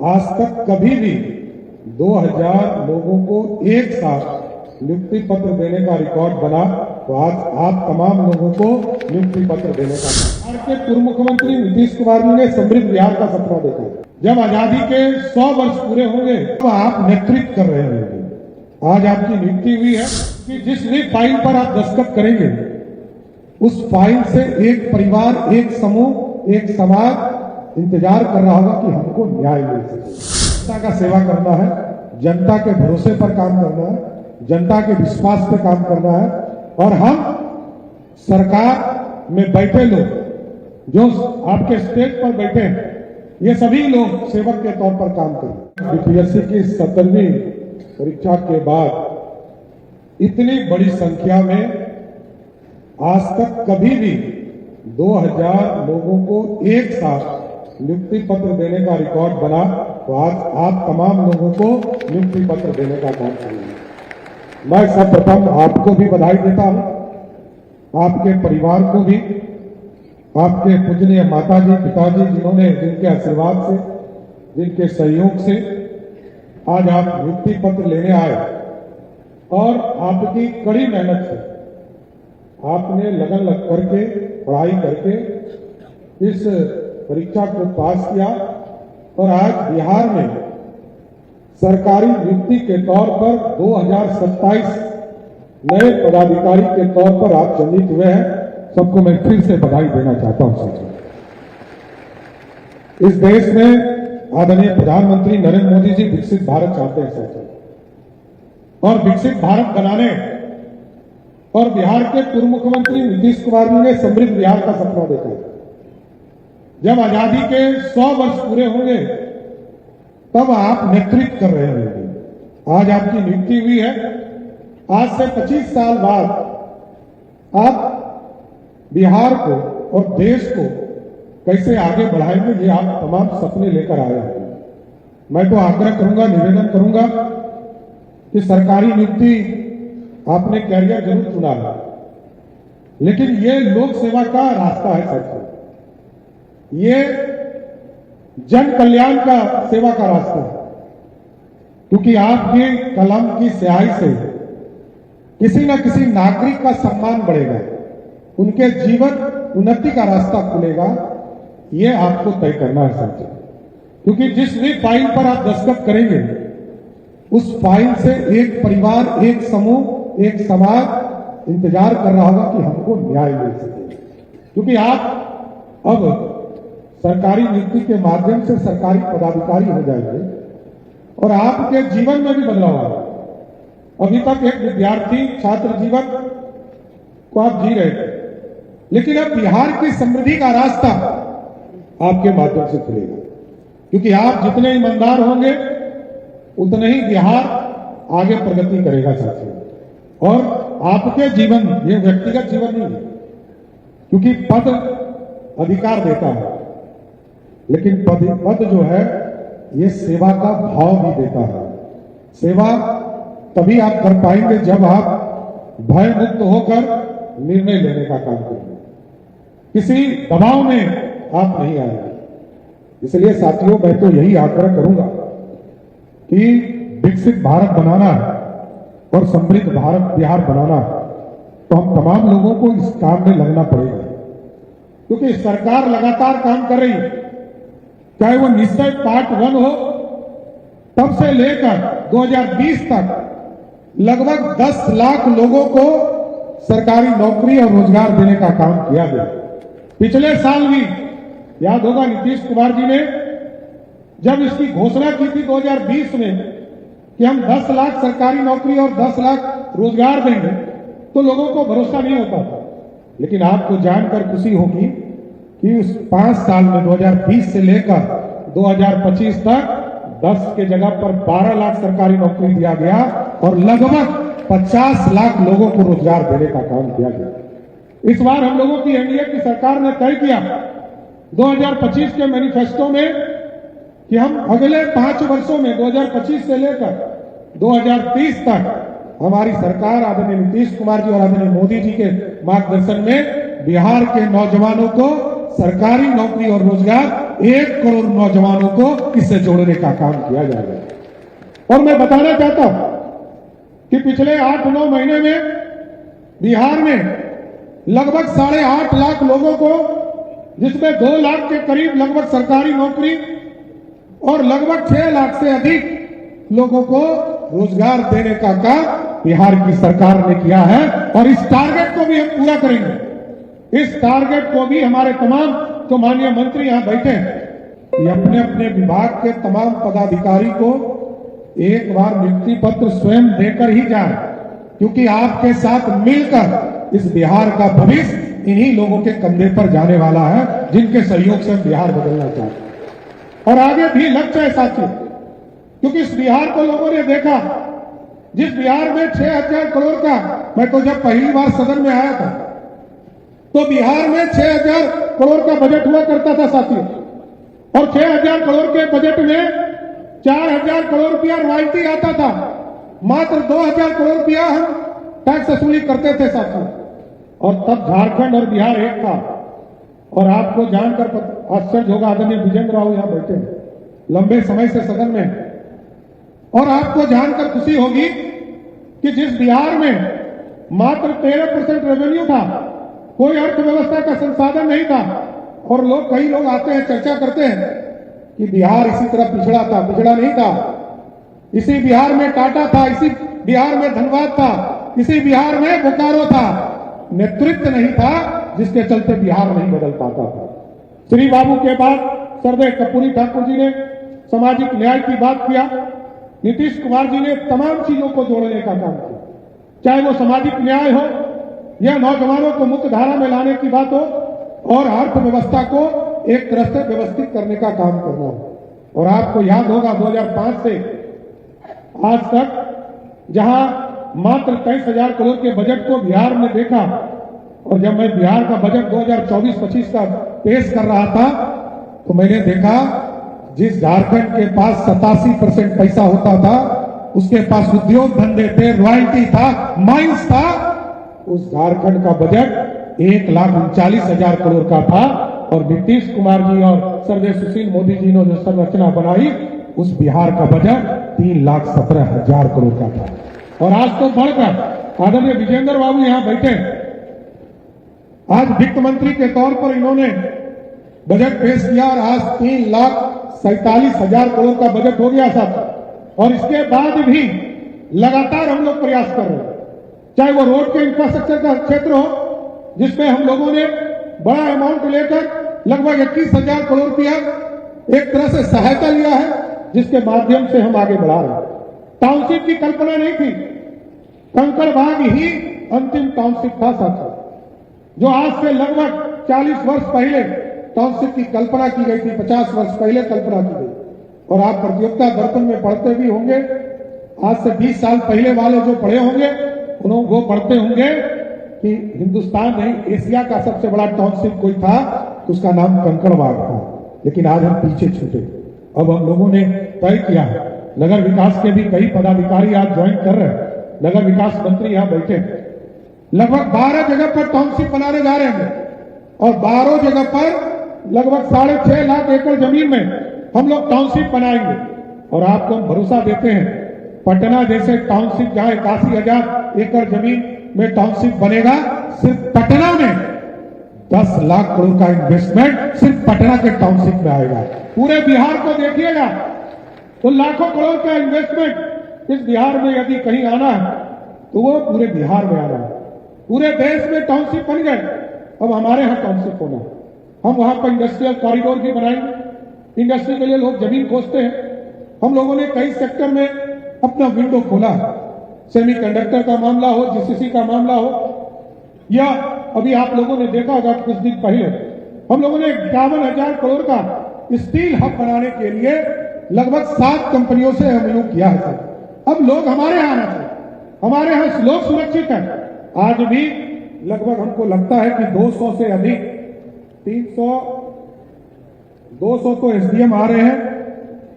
आज तक कभी भी 2000 लोगों को एक साथ नियुक्ति पत्र देने का रिकॉर्ड बना, तो आज आप तमाम लोगों को नियुक्ति पत्र देने का। बिहार के पूर्व मुख्यमंत्री नीतीश कुमार जी ने समृद्ध बिहार का सपना देखा। जब आजादी के 100 वर्ष पूरे होंगे तो आप नेतृत्व कर रहे होंगे। आज आपकी नियुक्ति हुई है कि जिस भी फाइल पर आप दस्तखत करेंगे उस फाइल से एक परिवार, एक समूह, एक समाज इंतजार कर रहा होगा कि हमको न्याय मिल सके। जनता का सेवा करना है, जनता के भरोसे पर काम करना है, जनता के विश्वास पे काम करना है। और हम सरकार में बैठे लोग, जो आपके स्टेज पर बैठे हैं, ये सभी लोग सेवक के तौर पर काम करें। बीपीएससी की 17वीं परीक्षा के बाद इतनी बड़ी संख्या में आज तक कभी भी 2000 लोगों को एक साथ नियुक्ति पत्र देने का रिकॉर्ड बना, तो आज आप तमाम लोगों को नियुक्ति पत्र देने का काम करेंगे। मैं सर्वप्रथम आपको भी बधाई देता हूं, आपके परिवार को भी, आपके पूजनीय माताजी, पिताजी, जिनके आशीर्वाद से, जिनके सहयोग से आज आप नियुक्ति पत्र लेने आए और आपकी कड़ी मेहनत से आपने लगन लग करके पढ़ाई करके इस परीक्षा को पास किया और आज बिहार में सरकारी नियुक्ति के तौर पर 2027 नए पदाधिकारी के तौर पर आप चयनित हुए हैं। सबको मैं फिर से बधाई देना चाहता हूं। साथियों, इस देश में आदरणीय प्रधानमंत्री नरेंद्र मोदी जी विकसित भारत चाहते हैं साथियों, और विकसित भारत बनाने और बिहार के पूर्व मुख्यमंत्री नीतीश कुमार जी ने समृद्ध बिहार का सपना देखा। जब आजादी के 100 वर्ष पूरे होंगे तब आप नेतृत्व कर रहे होंगे। आज आपकी नियुक्ति हुई है। आज से 25 साल बाद आप बिहार को और देश को कैसे आगे बढ़ाएंगे, ये आप तमाम सपने लेकर आए हैं। मैं तो आग्रह करूंगा, निवेदन करूंगा कि सरकारी नियुक्ति आपने कैरियर जरूर चुना है, लेकिन ये लोक सेवा का रास्ता है साथियों, ये जन कल्याण का सेवा का रास्ता है। क्योंकि आपके कलम की स्याही से किसी न किसी नागरिक का सम्मान बढ़ेगा, उनके जीवन उन्नति का रास्ता खुलेगा, ये आपको तय करना है साथियों। क्योंकि जिस भी फाइल पर आप दस्तखत करेंगे उस फाइल से एक परिवार, एक समूह, एक समाज इंतजार कर रहा होगा कि हमको न्याय मिल सके। क्योंकि आप अब सरकारी नियुक्ति के माध्यम से सरकारी पदाधिकारी हो जाएंगे और आपके जीवन में भी बदलाव आएगा। अभी तक एक विद्यार्थी छात्र जीवन को आप जी रहे थे, लेकिन अब बिहार की समृद्धि का रास्ता आपके माध्यम से खुलेगा। क्योंकि आप जितने ईमानदार होंगे उतने ही बिहार आगे प्रगति करेगा साथियों। और आपके जीवन, ये व्यक्तिगत जीवन नहीं है, क्योंकि पद अधिकार देता है, लेकिन पद जो है ये सेवा का भाव भी देता है। सेवा तभी आप कर पाएंगे जब आप भय मुक्त होकर निर्णय लेने का काम करेंगे, किसी दबाव में आप नहीं आएंगे। इसलिए साथियों, मैं तो यही आग्रह करूंगा कि विकसित भारत बनाना है और समृद्ध भारत बिहार बनाना है, तो हम तमाम लोगों को इस काम में लगना पड़ेगा। क्योंकि सरकार लगातार काम कर रही है, चाहे वो निश्चय पार्ट 1 हो, तब से लेकर 2020 तक लगभग 10 लाख लोगों को सरकारी नौकरी और रोजगार देने का काम किया गया। पिछले साल भी याद होगा, नीतीश कुमार जी ने जब इसकी घोषणा की थी 2020 में कि हम 10 लाख सरकारी नौकरी और 10 लाख रोजगार देंगे, तो लोगों को भरोसा नहीं होता था। लेकिन आपको जानकर खुशी होगी कि उस 5 साल में 2020 से लेकर 2025 तक 10 के जगह पर 12 लाख सरकारी नौकरी दिया गया और लगभग 50 लाख लोगों को रोजगार देने का काम किया गया। इस बार हम लोगों की एनडीए की सरकार ने तय किया 2025 के मैनिफेस्टो में कि हम अगले 5 वर्षों में 2025 से लेकर 2030 तक हमारी सरकार आदरणीय नीतीश कुमार जी और आदरणीय मोदी जी के मार्गदर्शन में बिहार के नौजवानों को सरकारी नौकरी और रोजगार 1 करोड़ नौजवानों को इससे जोड़ने का काम किया जाएगा। और मैं बताना चाहता हूं कि पिछले 8-9 महीने में बिहार में लगभग 8.5 लाख लोगों को, जिसमें 2 लाख के करीब लगभग सरकारी नौकरी और लगभग 6 लाख से अधिक लोगों को रोजगार देने का काम बिहार की सरकार ने किया है। और इस टारगेट को भी हम पूरा करेंगे। इस टारगेट को भी हमारे तमाम जो माननीय मंत्री यहां बैठे हैं, ये अपने अपने विभाग के तमाम पदाधिकारी को एक बार नियुक्ति पत्र स्वयं देकर ही जाए, क्योंकि आपके साथ मिलकर इस बिहार का भविष्य इन्हीं लोगों के कंधे पर जाने वाला है, जिनके सहयोग से हम बिहार बदलना चाहते हैं। और आगे भी लक्ष्य है साथियों, क्योंकि इस बिहार को लोगों ने देखा, जिस बिहार में 6,000 करोड़ का, मैं तो जब पहली बार सदन में आया था तो बिहार में 6,000 करोड़ का बजट हुआ करता था साथियों, और 6,000 करोड़ के बजट में 4,000 करोड़ रुपया रॉयल्टी आता था, मात्र 2,000 करोड़ रुपया हम टैक्स वसूली करते थे साथियों। और तब झारखंड और बिहार एक था। और आपको जानकर आश्चर्य होगा, आदरणीय विजेंद्र राव यहां बैठे हैं, लंबे समय से सदन में हैं, और आपको जानकर खुशी होगी कि जिस बिहार में मात्र 13% रेवेन्यू था, कोई अर्थव्यवस्था का संसाधन नहीं था, और कई लोग आते हैं चर्चा करते हैं कि बिहार इसी तरह पिछड़ा था, पिछड़ा नहीं था। इसी बिहार में टाटा था, इसी बिहार में धनबाद था, इसी बिहार में बोकारो था। नेतृत्व नहीं था, जिसके चलते बिहार नहीं बदल पाता था। श्री बाबू के बाद सरदेव कर्पूरी ठाकुर जी ने सामाजिक न्याय की बात किया, नीतीश कुमार जी ने तमाम चीजों को जोड़ने का काम किया, चाहे वो सामाजिक न्याय हो या नौजवानों को मुख्य धारा में लाने की बात हो, और अर्थव्यवस्था को एक तरह से व्यवस्थित करने का काम करना हो। और आपको याद होगा 2005 से आज तक जहां मात्र 23,000 करोड़ के बजट को बिहार में देखा, और जब मैं बिहार का बजट 2024-25 का पेश कर रहा था तो मैंने देखा जिस झारखंड के पास 87% पैसा होता था, उसके पास उद्योग धंधे थे, रॉयल्टी था, माइंस था, उस झारखंड का बजट 1,39,000 करोड़ का था। और नीतीश कुमार जी और सरदेव सुशील मोदी जी ने जो संरचना बनाई, उस बिहार का बजट 3,17,000 करोड़ का था। और आज तो बढ़कर आदरणीय विजेंद्र बाबू यहां बैठे, आज वित्त मंत्री के तौर पर इन्होंने बजट पेश किया, और आज 3,47,000 करोड़ का बजट हो गया साथ। और इसके बाद भी लगातार हम लोग प्रयास कर रहे हैं, चाहे वो रोड के इंफ्रास्ट्रक्चर का क्षेत्र हो, जिसमें हम लोगों ने बड़ा अमाउंट लेकर लगभग 21,000 करोड़ रुपया एक तरह से सहायता लिया है, जिसके माध्यम से हम आगे बढ़ा रहे हैं। टाउनशिप की कल्पना नहीं थी, कंकड़बाग ही अंतिम टाउनशिप था साथियों, जो आज से लगभग 40 वर्ष पहले टाउनशिप की कल्पना की गई थी, 50 वर्ष पहले कल्पना की गई। और आप प्रतियोगिता दर्पण में पढ़ते भी होंगे, आज से 20 साल पहले वाले जो पढ़े होंगे वो पढ़ते होंगे कि हिंदुस्तान नहीं, एशिया का सबसे बड़ा टाउनशिप कोई था, उसका नाम कंकड़बाग था। लेकिन आज हम पीछे छूटे। अब हम लोगों ने तय किया, नगर विकास के भी कई पदाधिकारी आज ज्वाइन कर रहे हैं, नगर विकास मंत्री यहां बैठे हैं, लगभग 12 जगह पर टाउनशिप बनाने जा रहे हैं, और 12 जगह पर लगभग 6.5 लाख एकड़ जमीन में हम लोग टाउनशिप बनाएंगे। और आपको हम भरोसा देते हैं, पटना जैसे टाउनशिप जहां 81,000 एकड़ जमीन में टाउनशिप बनेगा, सिर्फ पटना में 10 लाख करोड़ का इन्वेस्टमेंट सिर्फ पटना के टाउनशिप में आएगा। पूरे बिहार को देखिएगा तो लाखों करोड़ का इन्वेस्टमेंट इस बिहार में यदि कहीं आना है तो वो पूरे बिहार में आना है। पूरे देश में टाउनशिप बन गए, अब हमारे यहां टाउनशिप होना है। हम वहां पर इंडस्ट्रियल कॉरिडोर भी बनाएंगे, इंडस्ट्री के लिए लोग जमीन खोजते हैं। हम लोगों ने कई सेक्टर में अपना विंडो खोला, सेमीकंडक्टर का मामला हो, जीसीसी का मामला हो, या अभी आप लोगों ने देखा होगा कुछ दिन पहले हम लोगों ने 51,000 करोड़ का स्टील हब बनाने के लिए लगभग 7 कंपनियों से एमओयू किया है। अब लोग हमारे यहां आना चाहिए, हमारे यहां लोग सुरक्षित हैं। आज भी लगभग हमको लगता है कि 200 से अधिक 200 तो एसडीएम आ रहे हैं,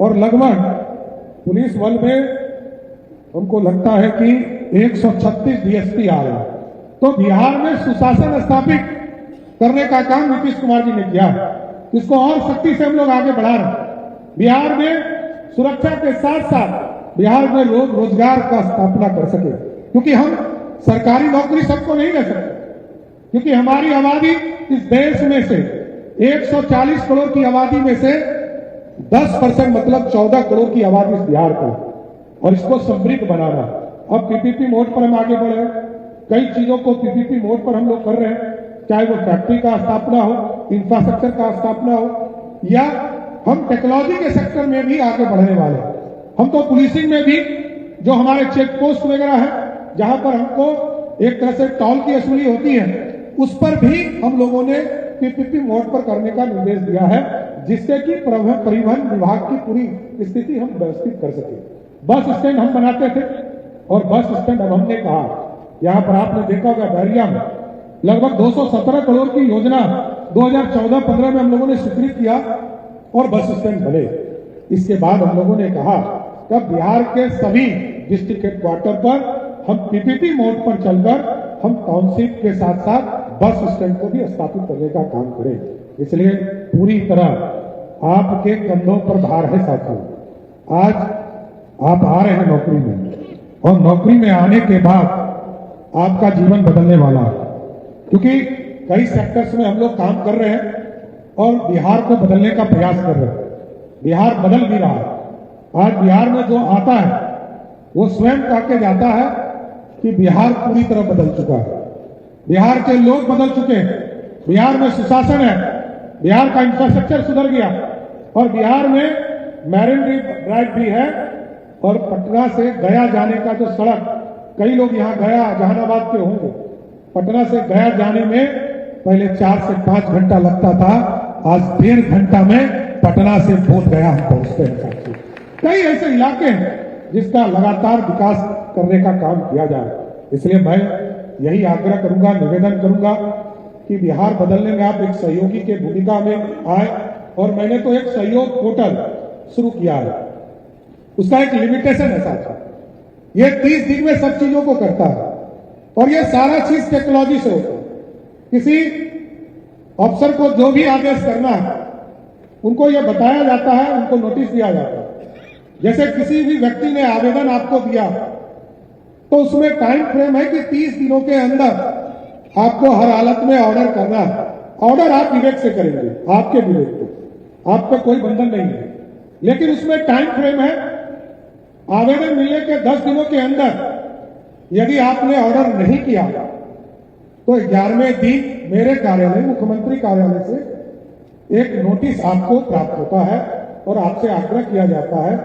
और लगभग पुलिस बल में हमको लगता है कि 136 डीएसपी आ रहे हैं। तो बिहार में सुशासन स्थापित करने का काम नीतीश कुमार जी ने किया है। इसको और सख्ती से हम लोग आगे बढ़ा रहे हैं। बिहार में सुरक्षा के साथ साथ बिहार में लोग रोजगार का स्थापना कर सके, क्योंकि हम सरकारी नौकरी सबको नहीं दे सकते, क्योंकि हमारी आबादी इस देश में से 140 करोड़ की आबादी में से 10% मतलब 14 करोड़ की आबादी इस बिहार की, और इसको समृद्ध बनाना। अब पीपीपी मोड पर हम आगे बढ़ रहे हैं, कई चीजों को पीपीपी मोड पर हम लोग कर रहे हैं, चाहे वो फैक्ट्री का स्थापना हो, इंफ्रास्ट्रक्चर का स्थापना हो, या हम टेक्नोलॉजी के सेक्टर में भी आगे बढ़ने वाले हैं। हम तो पुलिसिंग में भी जो हमारे चेक पोस्ट वगैरह है, जहां पर हमको एक तरह से टोल की वसूली होती है, उस पर भी हम लोगों ने पीपीपी मोड पर करने का निर्देश दिया है, जिससे कि परिवहन विभाग की पूरी स्थिति हम व्यवस्थित कर सके। बस स्टैंड हम बनाते थे, और बस स्टैंड अब हमने कहा, यहां पर आपने देखा होगा बैरिया में लगभग 217 करोड़ की योजना 2014-15 में हम लोगों ने स्वीकृत किया और बस स्टैंड बने। इसके बाद हम लोगों ने कहा कि बिहार के सभी डिस्ट्रिक्ट हेडक्वार्टर पर हम पीपीपी मोड पर चलकर हम टाउनशिप के साथ साथ बस स्टैंड को भी स्थापित करने का काम करें। इसलिए पूरी तरह आपके कंधों पर भार है साथियों। आज आप आ रहे हैं नौकरी में, और नौकरी में आने के बाद आपका जीवन बदलने वाला है, क्योंकि कई सेक्टर्स में हम लोग काम कर रहे हैं और बिहार को बदलने का प्रयास कर रहे हैं। बिहार बदल भी रहा है। आज बिहार में जो आता है वो स्वयं कह के जाता है कि बिहार पूरी तरह बदल चुका है, बिहार के लोग बदल चुके हैं, बिहार में सुशासन है, बिहार का इंफ्रास्ट्रक्चर सुधर गया, और बिहार में मैरिन ड्राइव भी है, और पटना से गया जाने का जो सड़क, कई लोग यहाँ गया जहानाबाद के होंगे, पटना से गया जाने में पहले 4 से 5 घंटा लगता था, आज 1.5 घंटा में पटना से बोध गया हम पहुंचते हैं। कई ऐसे इलाके हैं जिसका लगातार विकास करने का काम किया जा रहा है। इसलिए मैं यही आग्रह करूंगा, निवेदन करूंगा कि बिहार बदलने में आप एक सहयोगी के भूमिका में आए, और मैंने तो एक सहयोग पोर्टल शुरू किया है, उसका एक लिमिटेशन है साथ, ये 30 दिन में सब चीजों को करता है, और ये सारा चीज टेक्नोलॉजी से होता है। किसी अफसर को जो भी आदेश करना है उनको ये बताया जाता है, उनको नोटिस दिया जाता है। जैसे किसी भी व्यक्ति ने आवेदन आपको दिया तो उसमें टाइम फ्रेम है कि 30 दिनों के अंदर आपको हर हालत में ऑर्डर करना है। ऑर्डर आप विवेक से करेंगे, आपके विवेक को, आप पे कोई बंधन नहीं है, लेकिन उसमें टाइम फ्रेम है। आवेदन मिलने के 10 दिनों के अंदर यदि आपने ऑर्डर नहीं किया तो 11वें दिन मेरे कार्यालय, मुख्यमंत्री कार्यालय से एक नोटिस आपको प्राप्त होता है, और आपसे आग्रह किया जाता है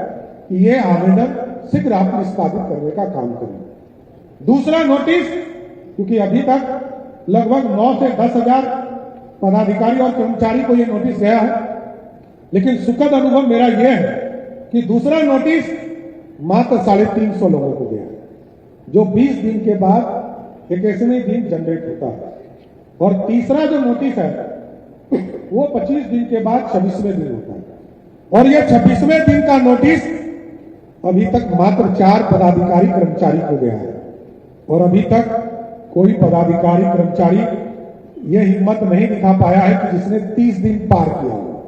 कि ये आवेदन शीघ्र आप निष्पादित करने का काम करें। दूसरा नोटिस, क्योंकि अभी तक लगभग 9 से 10 हजार पदाधिकारी और कर्मचारी को ये नोटिस गया है, लेकिन सुखद अनुभव मेरा यह है कि दूसरा नोटिस मात्र 350 लोगों को गया, जो 20 दिन के बाद 21वें दिन जनरेट होता है, और तीसरा जो नोटिस है वो 25 दिन के बाद 26वें दिन होता है, और ये 26वें दिन का नोटिस अभी तक मात्र 4 पदाधिकारी कर्मचारी को गया है, और अभी तक कोई पदाधिकारी कर्मचारी ये हिम्मत नहीं दिखा पाया है कि जिसने 30 दिन पार किया हो,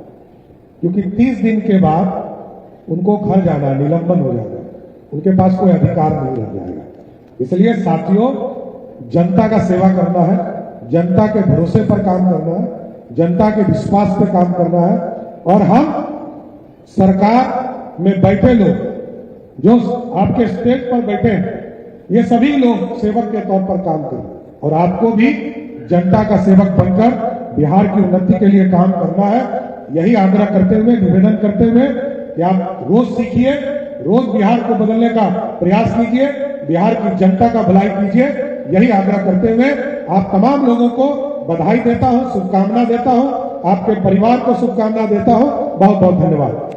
क्योंकि 30 दिन के बाद उनको घर जाना, निलंबन हो जाएगा, उनके पास कोई अधिकार नहीं रह जाएगा। इसलिए साथियों, जनता का सेवा करना है, जनता के भरोसे पर काम करना है, जनता के विश्वास पर काम करना है, और हम सरकार में बैठे लोग, जो आपके स्टेज पर बैठे हैं, ये सभी लोग सेवक के तौर पर काम करें, और आपको भी जनता का सेवक बनकर बिहार की उन्नति के लिए काम करना है। यही आग्रह करते हुए, निवेदन करते हुए कि आप रोज सीखिए, रोज बिहार को बदलने का प्रयास कीजिए, बिहार की जनता का भलाई कीजिए। यही आग्रह करते हुए आप तमाम लोगों को बधाई देता हूं, शुभकामना देता हूं, आपके परिवार को शुभकामना देता हूं। बहुत बहुत धन्यवाद।